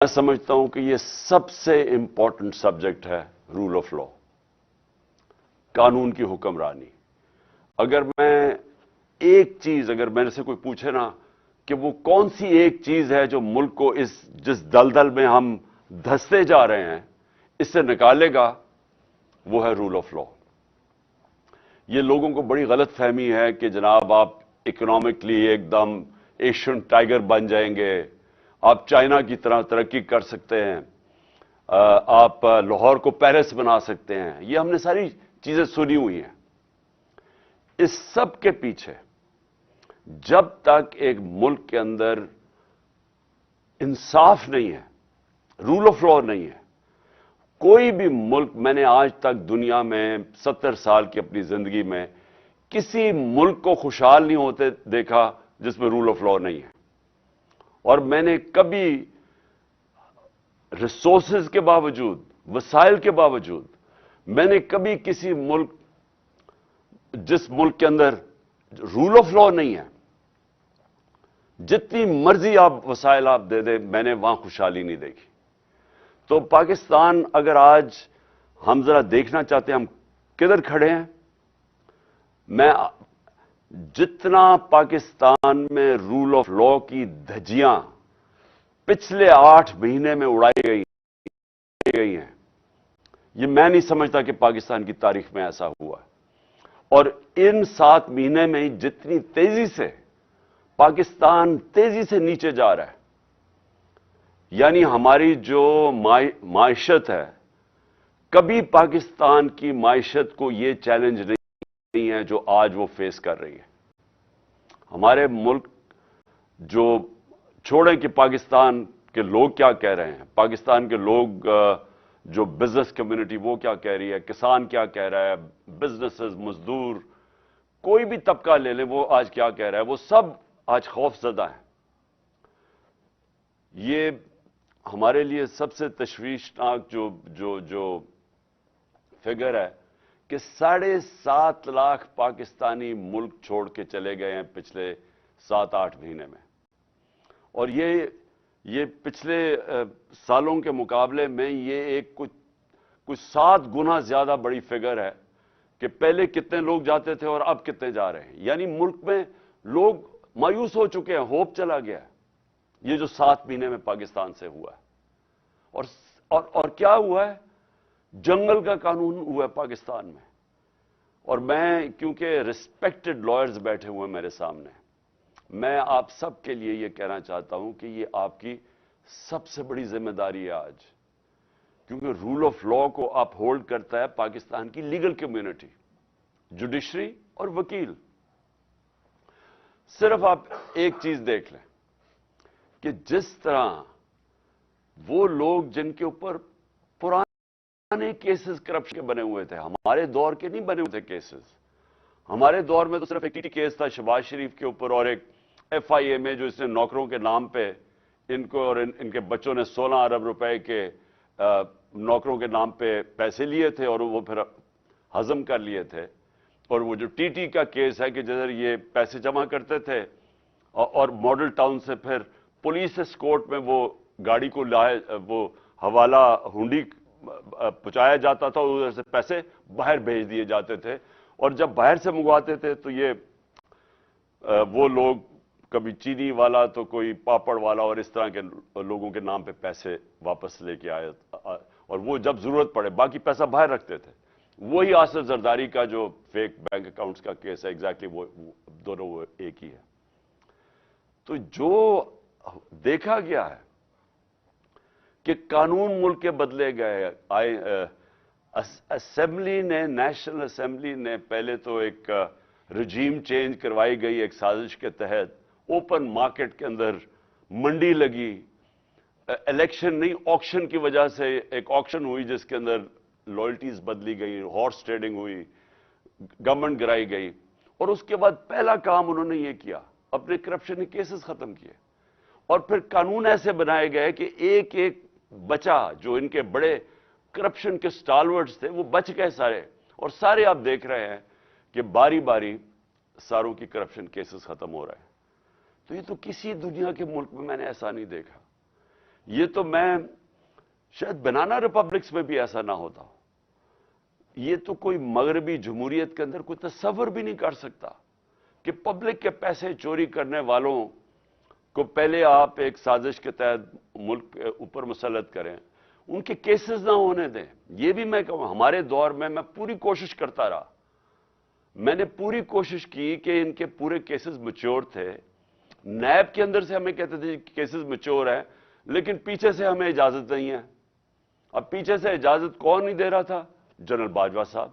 سمجھتا ہوں کہ یہ سب سے امپورٹنٹ سبجیکٹ ہے رول آف لا، قانون کی حکمرانی۔ اگر میں ایک چیز، اگر میرے سے کوئی پوچھے نا کہ وہ کون سی ایک چیز ہے جو ملک کو جس دلدل میں ہم دھستے جا رہے ہیں اس سے نکالے گا، وہ ہے رول آف لا۔ یہ لوگوں کو بڑی غلط فہمی ہے کہ جناب آپ اکنامکلی ایک دم ایشین ٹائیگر بن جائیں گے، آپ چائنا کی طرح ترقی کر سکتے ہیں، آپ لاہور کو پیرس بنا سکتے ہیں۔ یہ ہم نے ساری چیزیں سنی ہوئی ہیں۔ اس سب کے پیچھے جب تک ایک ملک کے اندر انصاف نہیں ہے، رول آف لا نہیں ہے، کوئی بھی ملک، میں نے آج تک دنیا میں 70 سال کی اپنی زندگی میں کسی ملک کو خوشحال نہیں ہوتے دیکھا جس میں رول آف لا نہیں ہے۔ اور میں نے کبھی ریسورسز کے باوجود، وسائل کے باوجود، میں نے کبھی کسی ملک، جس ملک کے اندر رول آف لا نہیں ہے، جتنی مرضی آپ وسائل آپ دے دیں، میں نے وہاں خوشحالی نہیں دیکھی۔ تو پاکستان، اگر آج ہم ذرا دیکھنا چاہتے ہیں ہم کدھر کھڑے ہیں، میں جتنا پاکستان میں رول آف لا کی دھجیاں پچھلے 8 مہینے میں اڑائی گئی ہیں، یہ میں نہیں سمجھتا کہ پاکستان کی تاریخ میں ایسا ہوا ہے۔ اور ان 7 مہینے میں جتنی تیزی سے پاکستان تیزی سے نیچے جا رہا ہے، یعنی ہماری جو معیشت ہے، کبھی پاکستان کی معیشت کو یہ چیلنج نہیں ہے جو آج وہ فیس کر رہی ہے۔ ہمارے ملک، جو چھوڑیں کہ پاکستان کے لوگ کیا کہہ رہے ہیں، پاکستان کے لوگ، جو بزنس کمیونٹی وہ کیا کہہ رہی ہے، کسان کیا کہہ رہا ہے، بزنسز، مزدور، کوئی بھی طبقہ لے لیں وہ آج کیا کہہ رہا ہے، وہ سب آج خوف زدہ ہیں۔ یہ ہمارے لیے سب سے تشویشناک جو فگر ہے کہ 7.5 لاکھ پاکستانی ملک چھوڑ کے چلے گئے ہیں پچھلے 7-8 مہینے میں۔ اور یہ پچھلے سالوں کے مقابلے میں یہ ایک کچھ 7 گنا زیادہ بڑی فگر ہے کہ پہلے کتنے لوگ جاتے تھے اور اب کتنے جا رہے ہیں۔ یعنی ملک میں لوگ مایوس ہو چکے ہیں، ہوپ چلا گیا ہے۔ یہ جو 7 مہینے میں پاکستان سے ہوا ہے، اور کیا ہوا ہے، جنگل کا قانون ہوا ہے پاکستان میں۔ اور میں، کیونکہ ریسپیکٹڈ لائرز بیٹھے ہوئے ہیں میرے سامنے، میں آپ سب کے لیے یہ کہنا چاہتا ہوں کہ یہ آپ کی سب سے بڑی ذمہ داری ہے آج، کیونکہ رول آف لا کو اپ ہولڈ کرتا ہے پاکستان کی لیگل کمیونٹی، جوڈیشری اور وکیل۔ صرف آپ ایک چیز دیکھ لیں کہ جس طرح وہ لوگ جن کے اوپر پرانے کیسز کرپشن کے بنے ہوئے تھے، ہمارے دور کے نہیں بنے ہوئے تھے کیسز، ہمارے دور میں تو صرف ایک ٹی ٹی کیس تھا شہباز شریف کے اوپر، اور ایک ایف آئی اے میں جو اس نے نوکروں کے نام پہ ان کو اور ان کے بچوں نے 16 ارب روپے کے نوکروں کے نام پہ پیسے لیے تھے اور وہ پھر ہضم کر لیے تھے۔ اور وہ جو ٹی ٹی کا کیس ہے کہ جدھر یہ پیسے جمع کرتے تھے اور ماڈل ٹاؤن سے پھر پولیس اسکورٹ میں وہ گاڑی کو لائے، وہ حوالہ ہنڈی پہنچایا جاتا تھا اور ادھر سے پیسے باہر بھیج دیے جاتے تھے، اور جب باہر سے منگواتے تھے تو یہ وہ لوگ، کبھی چینی والا تو کوئی پاپڑ والا، اور اس طرح کے لوگوں کے نام پہ پیسے واپس لے کے آئے، اور وہ جب ضرورت پڑے باقی پیسہ باہر رکھتے تھے۔ وہی آصف زرداری کا جو فیک بینک اکاؤنٹس کا کیس ہے، ایگزیکٹلی وہ دونوں وہ ایک ہی ہے۔ تو جو دیکھا گیا ہے کہ قانون ملک کے بدلے گئے، اسمبلی نے، نیشنل اسمبلی نے پہلے تو ایک رجیم چینج کروائی گئی ایک سازش کے تحت، اوپن مارکیٹ کے اندر منڈی لگی، الیکشن نہیں آکشن کی وجہ سے ایک آکشن ہوئی جس کے اندر لائلٹیز بدلی گئی، ہارس ٹریڈنگ ہوئی، گورنمنٹ گرائی گئی، اور اس کے بعد پہلا کام انہوں نے یہ کیا، اپنے کرپشن کے کیسز ختم کیے، اور پھر قانون ایسے بنائے گئے کہ ایک ایک بچا جو ان کے بڑے کرپشن کے سٹالورٹس تھے وہ بچ گئے سارے، اور سارے آپ دیکھ رہے ہیں کہ باری باری ساروں کی کرپشن کیسز ختم ہو رہے ہیں۔ تو یہ تو کسی دنیا کے ملک میں نے ایسا نہیں دیکھا۔ یہ تو میں شاید بنانا ریپبلکس میں بھی ایسا نہ ہوتا ہو. یہ تو کوئی مغربی جمہوریت کے اندر کوئی تصور بھی نہیں کر سکتا کہ پبلک کے پیسے چوری کرنے والوں کو پہلے آپ ایک سازش کے تحت ملک کے اوپر مسلط کریں, ان کے کیسز نہ ہونے دیں. یہ بھی میں کہوں, ہمارے دور میں پوری کوشش کرتا رہا, میں نے پوری کوشش کی کہ ان کے پورے کیسز میچور تھے. نیب کے اندر سے ہمیں کہتے تھے کیسز میچور ہیں, لیکن پیچھے سے ہمیں اجازت نہیں ہے. اب پیچھے سے اجازت کون نہیں دے رہا تھا؟ جنرل باجوہ صاحب.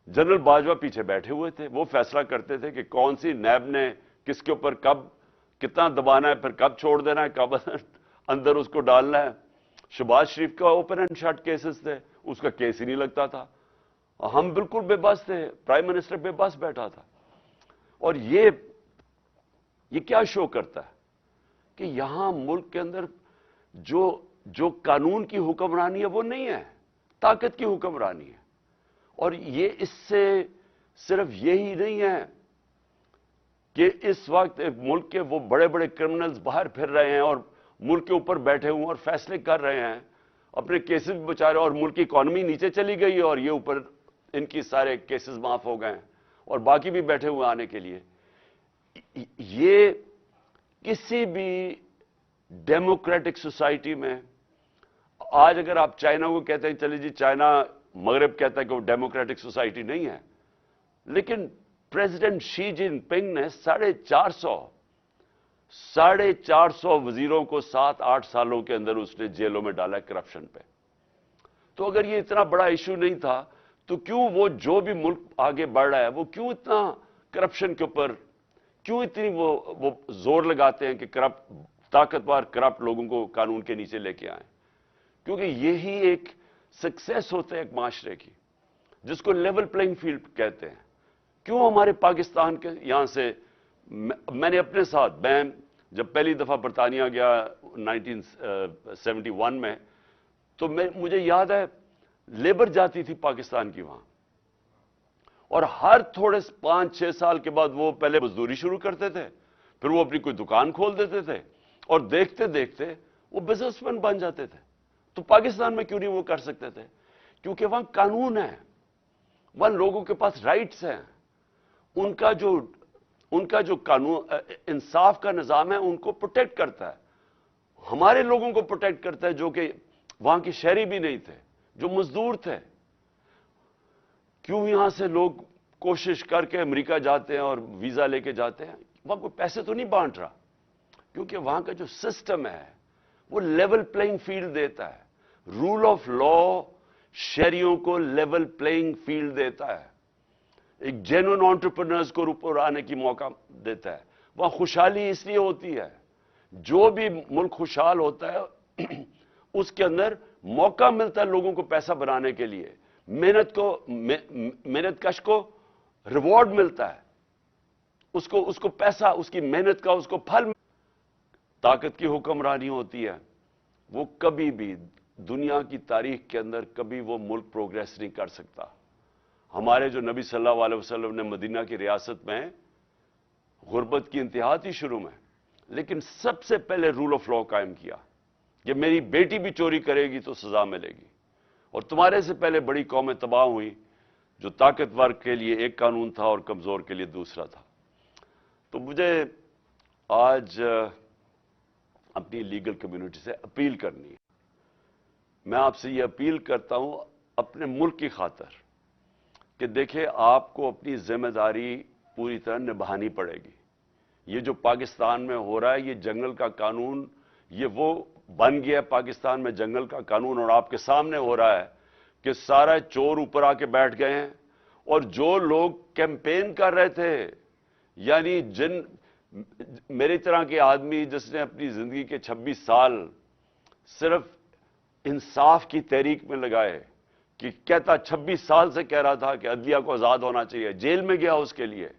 جنرل باجوہ پیچھے بیٹھے ہوئے تھے, وہ فیصلہ کرتے تھے کہ کون سی نیب نے کس کے اوپر کب کتنا دبانا ہے, پھر کب چھوڑ دینا ہے, کب اندر اس کو ڈالنا ہے. شہباز شریف کا اوپن اینڈ شٹ کیسز تھے, اس کا کیس ہی نہیں لگتا تھا. ہم بالکل بے بس تھے, پرائم منسٹر بے بس بیٹھا تھا. اور یہ کیا شو کرتا ہے کہ یہاں ملک کے اندر جو قانون کی حکمرانی ہے وہ نہیں ہے, طاقت کی حکمرانی ہے. اور یہ اس سے صرف یہی نہیں ہے کہ اس وقت ملک کے وہ بڑے بڑے کرمنلز باہر پھر رہے ہیں اور ملک کے اوپر بیٹھے ہوئے اور فیصلے کر رہے ہیں, اپنے کیسز بھی بچا رہے ہیں, اور ملک کی اکانومی نیچے چلی گئی ہے اور یہ اوپر ان کی سارے کیسز معاف ہو گئے ہیں اور باقی بھی بیٹھے ہوئے آنے کے لیے. یہ کسی بھی ڈیموکریٹک سوسائٹی میں, آج اگر آپ چائنا کو کہتے ہیں چلیے جی چائنا, مغرب کہتا ہے کہ وہ ڈیموکریٹک سوسائٹی نہیں ہے, لیکن پریزیڈنٹ شی جن پنگ نے 450 وزیروں کو 7-8 سالوں کے اندر اس نے جیلوں میں ڈالا کرپشن پہ. تو اگر یہ اتنا بڑا ایشو نہیں تھا تو کیوں وہ جو بھی ملک آگے بڑھ رہا ہے وہ کیوں اتنا کرپشن کے اوپر کیوں اتنی وہ زور لگاتے ہیں کہ طاقتور کرپٹ لوگوں کو قانون کے نیچے لے کے آئیں؟ کیونکہ یہی ایک سکسیس ہوتا ہے ایک معاشرے کی, جس کو لیول پلینگ فیلڈ کہتے ہیں. کیوں ہمارے پاکستان کے یہاں سے, میں نے اپنے ساتھ, میں جب پہلی دفعہ برطانیہ گیا 1971 میں, تو مجھے یاد ہے لیبر جاتی تھی پاکستان کی وہاں, اور ہر تھوڑے 5-6 سال کے بعد وہ پہلے مزدوری شروع کرتے تھے, پھر وہ اپنی کوئی دکان کھول دیتے تھے, اور دیکھتے دیکھتے وہ بزنس مین بن جاتے تھے. تو پاکستان میں کیوں نہیں وہ کر سکتے تھے؟ کیونکہ وہاں قانون ہے, وہاں لوگوں کے پاس رائٹس ہیں, ان کا جو قانون انصاف کا نظام ہے ان کو پروٹیکٹ کرتا ہے. ہمارے لوگوں کو پروٹیکٹ کرتا ہے جو کہ وہاں کے شہری بھی نہیں تھے, جو مزدور تھے. کیوں یہاں سے لوگ کوشش کر کے امریکہ جاتے ہیں اور ویزا لے کے جاتے ہیں؟ وہاں کوئی پیسے تو نہیں بانٹ رہا, کیونکہ وہاں کا جو سسٹم ہے وہ لیول پلینگ فیلڈ دیتا ہے. رول آف لا شہریوں کو لیول پلینگ فیلڈ دیتا ہے, ایک جینوئن انٹرپرینرز کو اوپر آنے کی موقع دیتا ہے. وہاں خوشحالی اس لیے ہوتی ہے, جو بھی ملک خوشحال ہوتا ہے اس کے اندر موقع ملتا ہے لوگوں کو پیسہ بنانے کے لیے, محنت کش کو ریوارڈ ملتا ہے, اس کو پیسہ, اس کی محنت کا اس کو پھل. طاقت کی حکمرانی ہوتی ہے, وہ کبھی بھی دنیا کی تاریخ کے اندر کبھی وہ ملک پروگریس نہیں کر سکتا. ہمارے جو نبی صلی اللہ علیہ وسلم نے مدینہ کی ریاست میں غربت کی انتہا تھی شروع میں, لیکن سب سے پہلے رول آف لا قائم کیا کہ میری بیٹی بھی چوری کرے گی تو سزا ملے گی. اور تمہارے سے پہلے بڑی قومیں تباہ ہوئی جو طاقتور کے لیے ایک قانون تھا اور کمزور کے لیے دوسرا تھا. تو مجھے آج اپنی لیگل کمیونٹی سے اپیل کرنی ہے. میں آپ سے یہ اپیل کرتا ہوں اپنے ملک کی خاطر کہ دیکھیں آپ کو اپنی ذمہ داری پوری طرح نبھانی پڑے گی. یہ جو پاکستان میں ہو رہا ہے, یہ جنگل کا قانون, یہ وہ بن گیا پاکستان میں جنگل کا قانون, اور آپ کے سامنے ہو رہا ہے کہ سارا چور اوپر آ کے بیٹھ گئے ہیں. اور جو لوگ کیمپین کر رہے تھے, یعنی میری طرح کے آدمی جس نے اپنی زندگی کے 26 سال صرف انصاف کی تحریک میں لگائے, کہ کہتا 26 سال سے کہہ رہا تھا کہ عدلیہ کو آزاد ہونا چاہیے, جیل میں گیا اس کے لیے.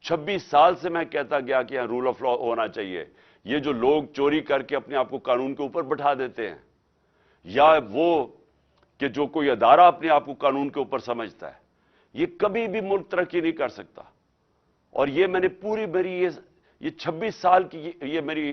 26 سال سے میں کہتا گیا کہ رول آف لا ہونا چاہیے. یہ جو لوگ چوری کر کے اپنے آپ کو قانون کے اوپر بٹھا دیتے ہیں, یا وہ کہ جو کوئی ادارہ اپنے آپ کو قانون کے اوپر سمجھتا ہے, یہ کبھی بھی ملک ترقی نہیں کر سکتا. اور یہ میں نے پوری میری یہ 26 سال کی یہ میری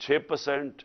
6%,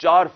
4